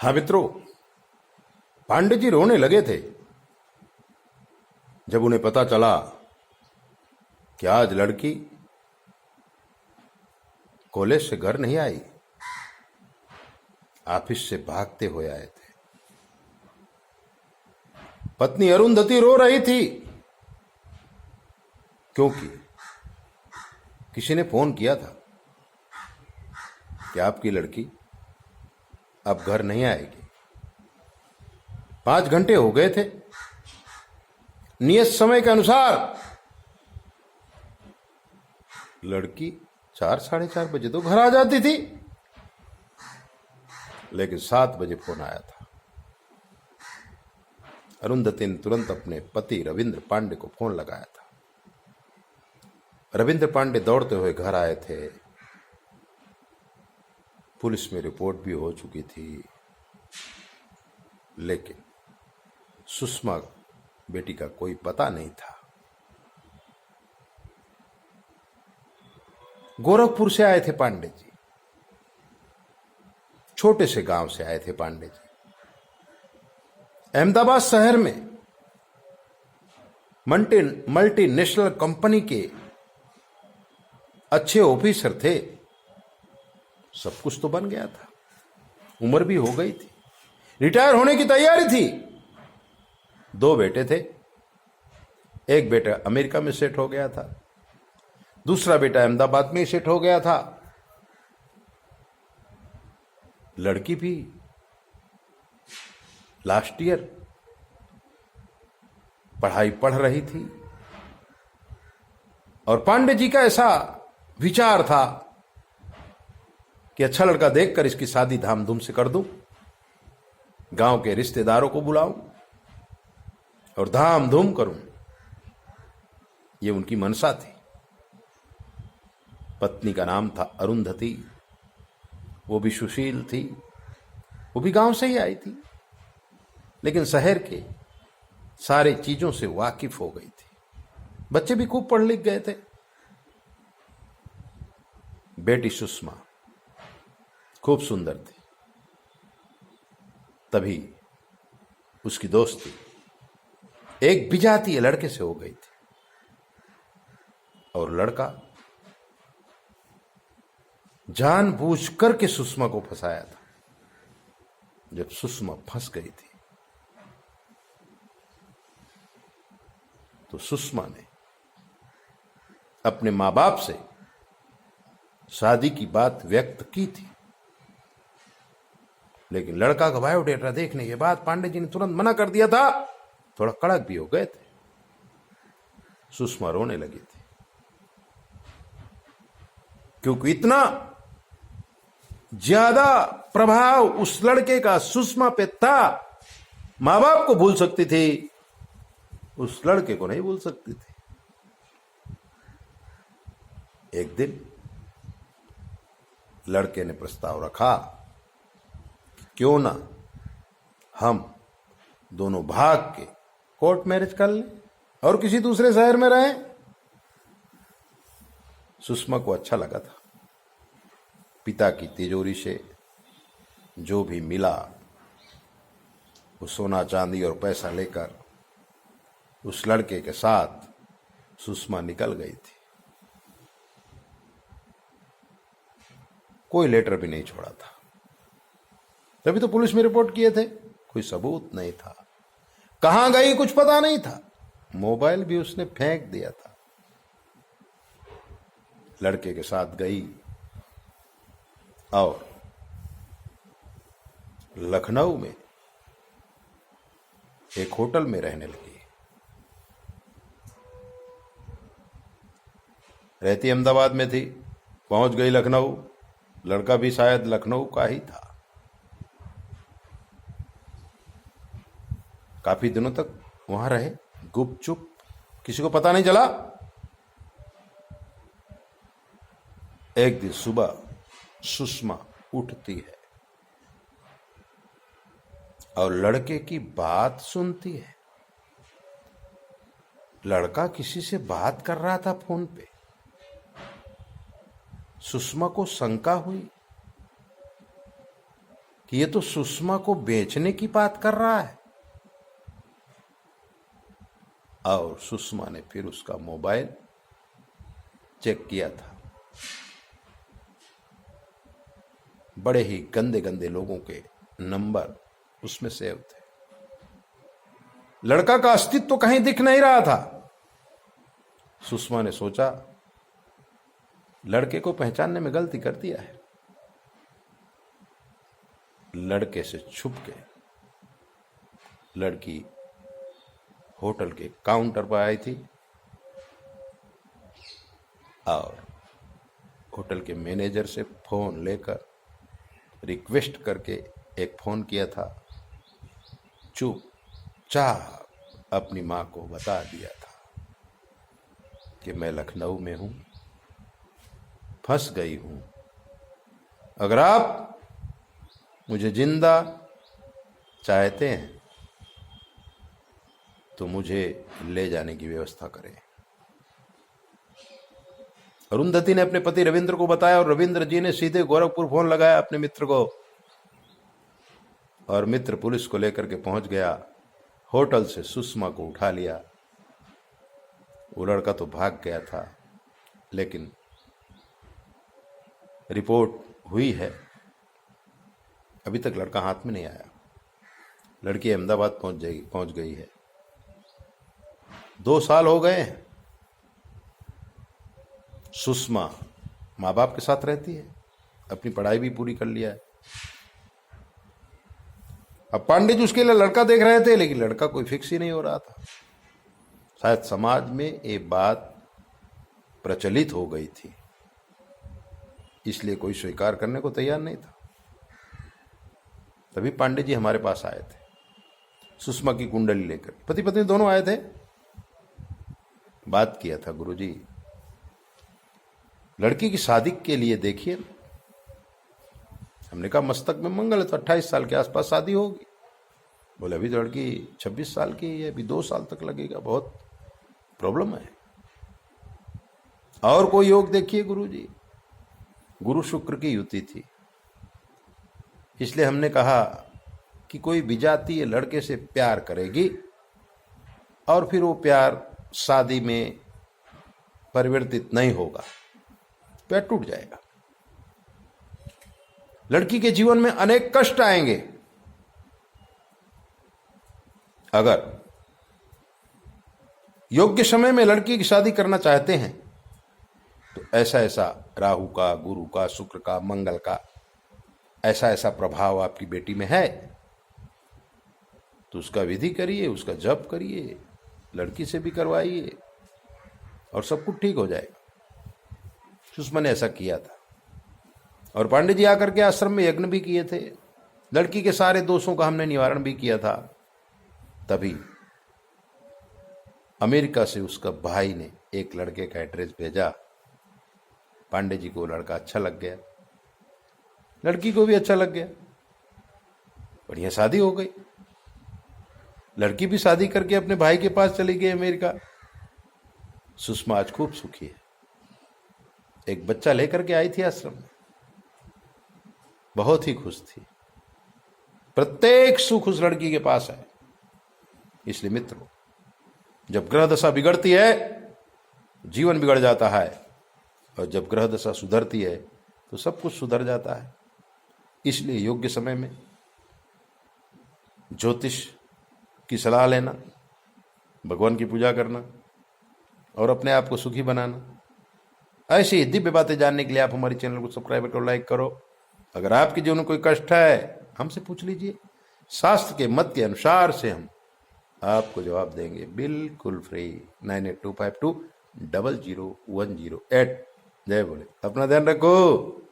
हाँ मित्रों, पांडे जी रोने लगे थे जब उन्हें पता चला कि आज लड़की कॉलेज से घर नहीं आई, ऑफिस से भागते हुए आए थे। पत्नी अरुंधति रो रही थी क्योंकि किसी ने फोन किया था कि आपकी लड़की अब घर नहीं आएगी। 5 घंटे हो गए थे। नियत समय के अनुसार लड़की 4 साढ़े 4 बजे तो घर आ जाती थी, लेकिन 7 बजे फोन आया था। अरुंधति ने तुरंत अपने पति रविंद्र पांडे को फोन लगाया था। रविंद्र पांडे दौड़ते हुए घर आए थे। पुलिस में रिपोर्ट भी हो चुकी थी, लेकिन सुषमा बेटी का कोई पता नहीं था। गोरखपुर से आए थे पांडे जी, छोटे से गांव से आए थे पांडे जी। अहमदाबाद शहर में मल्टीनेशनल कंपनी के अच्छे ऑफिसर थे। सब कुछ तो बन गया था, उम्र भी हो गई थी, रिटायर होने की तैयारी थी। 2 बेटे थे। एक बेटा अमेरिका में सेट हो गया था, दूसरा बेटा अहमदाबाद में सेट हो गया था। लड़की भी लास्ट ईयर पढ़ाई पढ़ रही थी और पांडे जी का ऐसा विचार था कि अच्छा लड़का देखकर इसकी शादी धामधूम से कर दूं, गांव के रिश्तेदारों को बुलाऊं और धामधूम करूं। ये उनकी मनसा थी। पत्नी का नाम था अरुंधति। वो भी सुशील थी, वो भी गांव से ही आई थी, लेकिन शहर के सारे चीजों से वाकिफ हो गई थी। बच्चे भी खूब पढ़ लिख गए थे। बेटी सुषमा खूब सुंदर थी। तभी उसकी दोस्ती एक विजातीय लड़के से हो गई थी और लड़का जानबूझ करके सुषमा को फंसाया था। जब सुषमा फंस गई थी तो सुषमा ने अपने मां बाप से शादी की बात व्यक्त की थी, लेकिन लड़का का बायोडेटा देखने के बाद पांडे जी ने तुरंत मना कर दिया था। थोड़ा कड़क भी हो गए थे। सुषमा रोने लगी थी क्योंकि इतना ज्यादा प्रभाव उस लड़के का सुषमा पे था। मां बाप को भूल सकती थी, उस लड़के को नहीं भूल सकती थी। एक दिन लड़के ने प्रस्ताव रखा कि क्यों ना हम दोनों भाग के कोर्ट मैरिज कर लें और किसी दूसरे शहर में रहें। सुषमा को अच्छा लगा था। पिता की तिजोरी से जो भी मिला वो सोना चांदी और पैसा लेकर उस लड़के के साथ सुषमा निकल गई थी। कोई लेटर भी नहीं छोड़ा था। तभी तो पुलिस में रिपोर्ट किए थे। कोई सबूत नहीं था। कहां गई कुछ पता नहीं था। मोबाइल भी उसने फेंक दिया था। लड़के के साथ गई और लखनऊ में एक होटल में रहने लगी। रहती अहमदाबाद में थी, पहुंच गई लखनऊ। लड़का भी शायद लखनऊ का ही था। काफी दिनों तक वहां रहे, गुपचुप, किसी को पता नहीं चला। एक दिन सुबह सुषमा उठती है और लड़के की बात सुनती है। लड़का किसी से बात कर रहा था फोन पे। सुषमा को शंका हुई कि ये तो सुषमा को बेचने की बात कर रहा है। और सुषमा ने फिर उसका मोबाइल चेक किया था। बड़े ही गंदे गंदे लोगों के नंबर उसमें सेव थे। लड़का का अस्तित्व तो कहीं दिख नहीं रहा था। सुषमा ने सोचा लड़के को पहचानने में गलती कर दिया है। लड़के से छुप के लड़की होटल के काउंटर पर आई थी और होटल के मैनेजर से फोन लेकर रिक्वेस्ट करके एक फोन किया था। चुपचाप अपनी मां को बता दिया था कि मैं लखनऊ में हूं, फंस गई हूं। अगर आप मुझे जिंदा चाहते हैं तो मुझे ले जाने की व्यवस्था करें। अरुंधति ने अपने पति रविंद्र को बताया और रविंद्र जी ने सीधे गोरखपुर फोन लगाया अपने मित्र को और मित्र पुलिस को लेकर के पहुंच गया। होटल से सुषमा को उठा लिया। वो लड़का तो भाग गया था, लेकिन रिपोर्ट हुई है, अभी तक लड़का हाथ में नहीं आया। लड़की अहमदाबाद पहुंच गई है। 2 साल हो गए हैं। सुषमा माँ बाप के साथ रहती है, अपनी पढ़ाई भी पूरी कर लिया है। अब पांडे जी उसके लिए लड़का देख रहे थे, लेकिन लड़का कोई फिक्स ही नहीं हो रहा था। शायद समाज में ये बात प्रचलित हो गई थी, इसलिए कोई स्वीकार करने को तैयार नहीं था। तभी पांडे जी हमारे पास आए थे, सुषमा की कुंडली लेकर। पति पत्नी दोनों आए थे। बात किया था, गुरुजी लड़की की शादी के लिए देखिए। हमने कहा मस्तक में मंगल है तो 28 साल के आसपास शादी होगी। बोले अभी तो लड़की 26 साल की है, अभी 2 साल तक लगेगा, बहुत प्रॉब्लम है। और कोई योग देखिए गुरुजी। गुरु शुक्र की युति थी, इसलिए हमने कहा कि कोई विजातीय लड़के से प्यार करेगी और फिर वो प्यार शादी में परिवर्तित नहीं होगा, प्यार टूट जाएगा। लड़की के जीवन में अनेक कष्ट आएंगे। अगर योग्य समय में लड़की की शादी करना चाहते हैं तो ऐसा ऐसा राहु का, गुरु का, शुक्र का, मंगल का ऐसा ऐसा प्रभाव आपकी बेटी में है तो उसका विधि करिए, उसका जप करिए, लड़की से भी करवाइए और सब कुछ ठीक हो जाएगा। सुषमा ने ऐसा किया था और पांडे जी आकर के आश्रम में यज्ञ भी किए थे। लड़की के सारे दोषों का हमने निवारण भी किया था। तभी अमेरिका से उसका भाई ने एक लड़के का एड्रेस भेजा। पांडे जी को लड़का अच्छा लग गया, लड़की को भी अच्छा लग गया, बढ़िया शादी हो गई। लड़की भी शादी करके अपने भाई के पास चली गई अमेरिका। सुषमा आज खूब सुखी है। एक बच्चा लेकर के आई थी आश्रम में, बहुत ही खुश थी। प्रत्येक सुख उस लड़की के पास है। इसलिए मित्रों, जब ग्रह दशा बिगड़ती है जीवन बिगड़ जाता है, और जब ग्रह दशा सुधरती है तो सब कुछ सुधर जाता है। इसलिए योग्य समय में ज्योतिष की सलाह लेना, भगवान की पूजा करना और अपने आप को सुखी बनाना। ऐसी ही दिव्य बातें जानने के लिए आप हमारे चैनल को सब्सक्राइब करो, लाइक करो। अगर आपके जीवन में कोई कष्ट है हमसे पूछ लीजिए, शास्त्र के मत के अनुसार से हम आपको जवाब देंगे, बिल्कुल फ्री। 9825200108। जय बोले। अपना ध्यान रखो।